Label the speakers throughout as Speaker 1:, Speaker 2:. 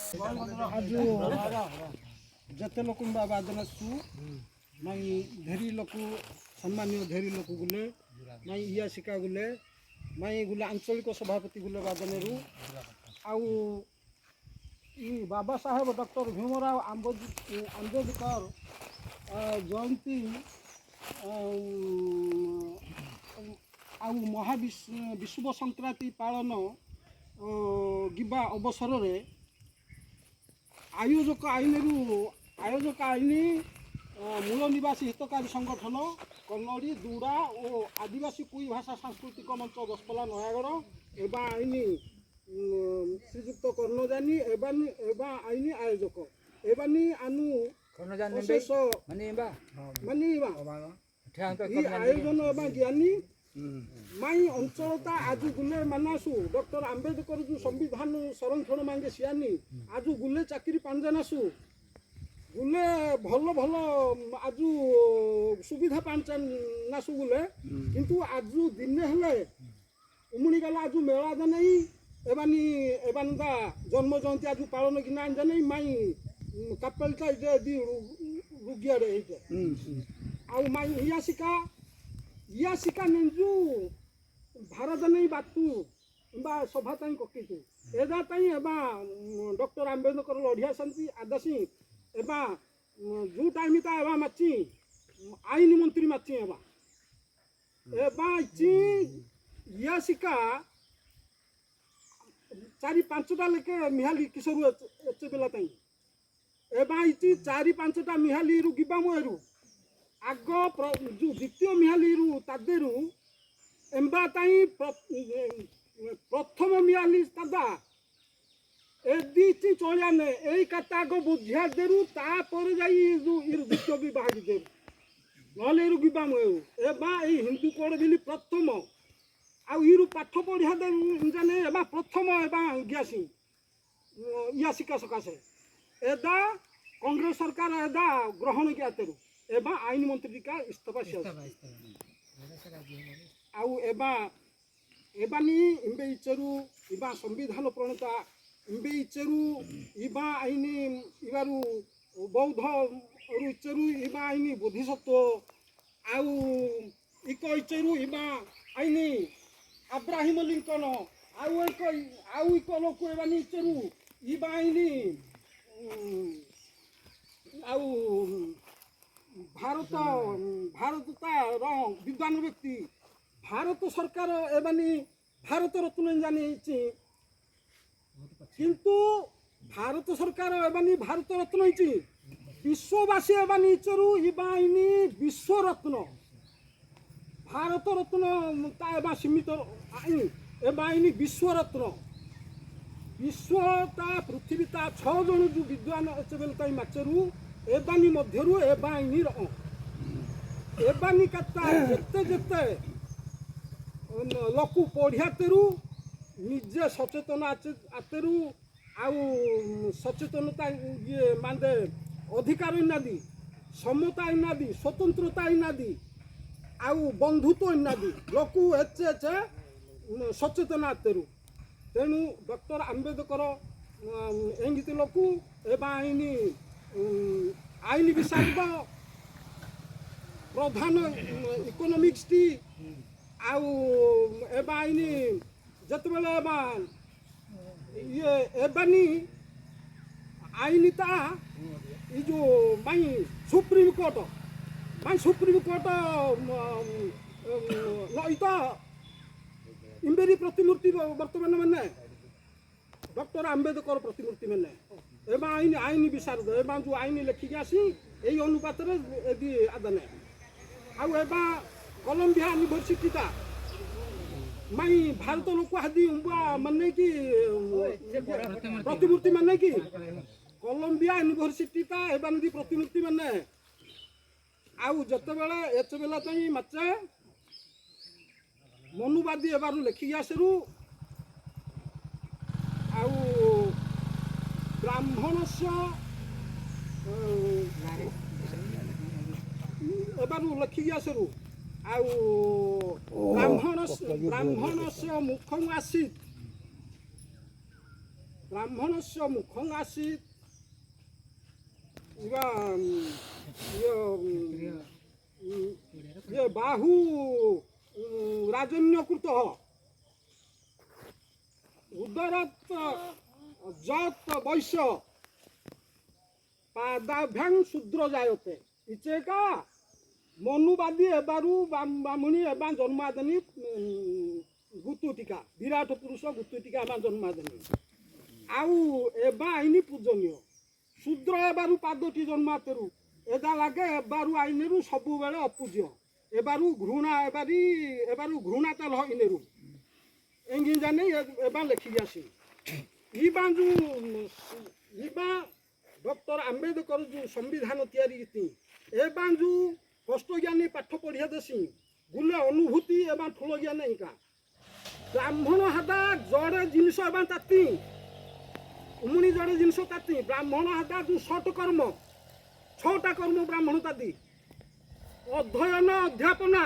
Speaker 1: आज जते लोक बादन सु माई धेरी लोक सम्मानीय धेरी लोक गुले माई इया शिका गुले माई गुले आंचलिक सभापति गुले बादनरू आउ बाबा साहेब डॉक्टर भीमराव आंबेडकर जयंती विश्व संक्रांति पालन गिबा अवसर रे आयोजक आईनी मूल निवासी हितकारी संगठन कन्नड़ी दूरा और आदिवासी कुई भाषा सांस्कृतिक मंच दसपल्ला नयागढ़ एवं आईनी श्रीजुक्त कर्णजानी एवं आईनी आयोजक एवं आनु अशेष आयोजन एवं ज्ञानी माई अंचलता आज गुले मानासु डॉक्टर आंबेडकर जो संविधान संरक्षण मांगे सियानी आज गुले चाकरी पांजानासु गुले भल भल आज सुविधा पांचानासु गुले किंतु आज दिन हेले उमुनी गला आज मेला जाने एबानी एबानदा जन्म जयंती आज पालन कि ना जाने माई कपलता दी रुगिया रे आउ माई इया शिका निजु भारत नहीं बातु बा सभा ताई ककितु एदा ताई एबा डॉक्टर आंबेडकर लढिया संती आदासी एबा जो टाइम ता एबा माची आईन मंत्री माची एबा ची इया शिका 4-5टा लेके मिहाली किशोर एचे बेला ताई एबा इची 4-5टा मिहाली रु गिबा मोहरू आग जो द्वितीय मिहाली तादेरु एम्बा ताई प्रथम मिहाली तादा एदी चलियाने एई काता आग बुझिया देरु तापर जाई जो द्वितीय भी बाहारी देरु नले रु गिबा मयु एबा एई हिंदू कोड बिली प्रथम आउ इरु पाठ पढ़िया दे जाने एबा प्रथम एबा ग्यासी या शिका सकासे एदा कांग्रेस सरकार एदा ग्रहण किया तेरु एबा आईन मंत्री का इस्तीफा आउ एबा एबानी इम्बे इचरू इबा संविधान प्रणेता इम्बे इचरू इबा आईनी इबारू बौद्ध रु इचरू इबा आईनी बोधिसत्व आउ इको इचरू इबा आईनी अब्राहिम लिंकन आउ इको लोक एबानी इचरू इबा आईनी आउ भारत विद्वान व्यक्ति भारत सरकार एबानी भारत रत्न जानी किंतु भारत सरकार एबानी भारत रत्न विश्ववासी एबानी चरु इबाइनी विश्व रत्न भारत रत्न ता एबा सीमित आईन एबाइनी विश्व रत्न विश्वता पृथ्वीता 6 जन जो विद्वान एचबेल ताई माचरू एबानी मध्यरु एबानी एबानी कता जेते जेते लोक पढ़िया तेरु निजे सचेतन आतेरु आउ सचेतनता ये मानदे अधिकार इनादी समता इनादी स्वतंत्रता इनादी आउ बंधुत्व इनादी लोक एचे सचेतन आतेरु तेणु डॉक्टर आंबेडकर एंगित लोक एबा आईनी आईन विशारद प्रधान इकोनॉमिक्स टी आउ एबा आईनी जतबेले एबा ये एबानी आईनिता ई जो माई सुप्रीम कोर्ट नईता इम्बेरी प्रतिमूर्ति वर्तमान मैंने डॉक्टर आंबेडकर प्रतिमूर्ति मैंने एवं आईन विशारद एवं जो आईन लेखिक आसी यही अनुपात आदाने आउ एवं कोलंबिया यूनिवर्सिटी माई भारत लोक हादी माने कि प्रतिमूर्ति माने कि कोलंबिया यूनिवर्सिटी एवं प्रतिमूर्ति माने आउ जत बेले एच बेला ताई माचे मनुवादी एबार लेखिक आसरू आउ ब्राह्मणस्य एबार लेखिक आसरू आउ ब्राह्मणस्य मुखम आसीत ब्राह्मणस्य मुखं आसीत् ये बाहु राजन्यकृतः उदरत् जत वैश्य पादाभ्यां शूद्र जायते इचेका मनुवादी एबारू बामुनी एबा जन्मादनी गुतुटिका विराट पुरुष गुतुटिका एबा जन्मादनी आउ एबा आईनी पूजनीय शूद्र एबारू पादटी जन्मातेरू एदा लागे एबारू आईनेरू सबु बेले अपूज्य एबारू एबारू घृणा ताल इनेरू एंगी जाने एबा लेखि आसी इबा डॉक्टर आंबेडकर जो संविधान तैयारी की एबा जो कष्ट ज्ञानी पाठ पढ़िया देसी गुले अनुभूति एबा ठुल ज्ञान इका ब्राह्मण हादा जड़े जिनस एबा ताती उमुनी जड़े जिनस ताती ब्राह्मण हादा जो छट कर्म छटा कर्म ब्राह्मण ताती अध्ययन अध्यापना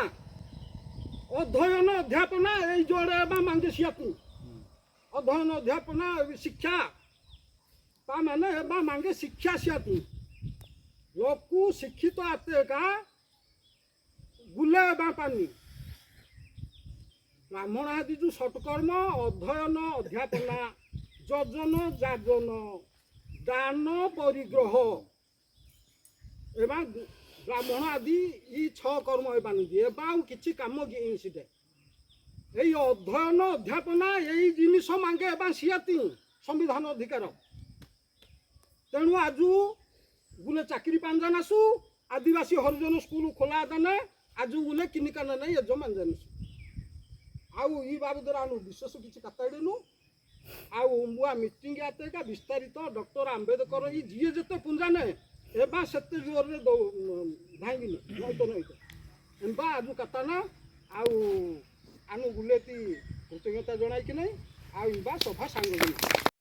Speaker 1: এই জড়ে এবা মাঙ্গে সিয়াতু অধ্যয়ন অধ্যাপনা শিক্ষা তা মানে এবা মাঙ্গে শিক্ষা সিয়াতু লোকু শিক্ষিত আতে কা গুলে এবা পানি ব্রাহ্মণ আদি যে সৎকর্ম অধ্যয়ন অধ্যাপনা যজন যাজন দান পরিগ্রহ এবং ब्राह्मण आदि ई छ कर्म एबानी एबाऊ किछि काम गिनसिदे এই অধ্যয়ন অধ্যাপনা এই জিনিস মাঙ্গে এবা সিয়াতি সংবিধান অধিকার তেণু আজু গুলে চাকরি পাঞ্জান আসু আদিবাসী হরিজন স্কুল খোলা দানে আজু গুলে কিনিকানা নাই এজো মানজানিস আউ ই বাবদরা আনু বিশেষ কিছু কাতাইডেनु আউ মুয়া মিটিং আতেকা বিস্তারিত ডক্টর আম্বেদকর ই জিয়ে যেতে পুঞ্জানে एबा सत्य जोर रे दो भांगी नहीं तो नहीं तो एबा आजु कताना आउ आनु गुलेती कृतज्ञता जणाई कि नहीं आउ इबा सफा सांग